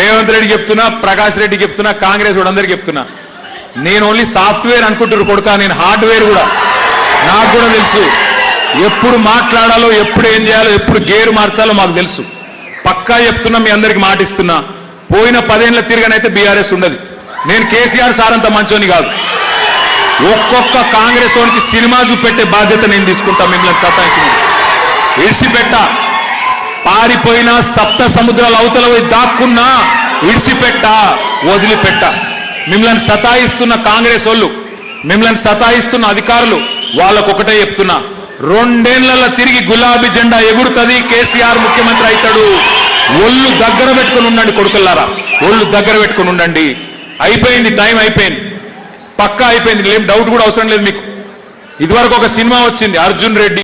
రేవంత్ రెడ్డి చెప్తున్నా, ప్రకాష్ రెడ్డి చెప్తున్నా, కాంగ్రెస్ అందరికి చెప్తున్నా, నేను ఓన్లీ సాఫ్ట్వేర్ అనుకుంటున్నారు కొడుక, నేను హార్డ్వేర్ కూడా, నాకు కూడా తెలుసు. ఎప్పుడు మాట్లాడాలో, ఎప్పుడు ఏం చేయాలో, ఎప్పుడు గేరు మార్చాలో మాకు తెలుసు. పక్కా చెప్తున్నా, మీ అందరికి మాటిస్తున్నా, పోయిన 10 ఏళ్ల తిరగనైతే బీఆర్ఎస్ ఉండదు. నేను కేసీఆర్ సార్ అంత మంచోని కాదు. ఒక్కొక్క కాంగ్రెస్ వానికి సినిమా చూపెట్టే బాధ్యత నేను తీసుకుంటా. మిమ్మల్ని సతాయించిన ఇడిసిపెట్ట, పారిపోయిన సప్త సముద్రాల అవతల పోయి దాక్కున్నా ఇడిసిపెట్ట, వదిలిపెట్ట. మిమ్మల్ని సతాయిస్తున్న కాంగ్రెస్ వాళ్ళు, మిమ్మల్ని సతాయిస్తున్న అధికారులు, వాళ్ళకొకటే చెప్తున్నా, 2 ఏళ్లలో తిరిగి గులాబీ జెండా ఎగురుతుంది, కేసీఆర్ ముఖ్యమంత్రి అవుతాడు. ఒళ్ళు దగ్గర పెట్టుకుని ఉండండి కొడుకుల్లారా, ఒళ్ళు దగ్గర పెట్టుకుని ఉండండి. అయిపోయింది, టైం అయిపోయింది, పక్కా అయిపోయింది, ఏం డౌట్ కూడా అవసరం లేదు మీకు. ఇదివరకు ఒక సినిమా వచ్చింది, అర్జున్ రెడ్డి.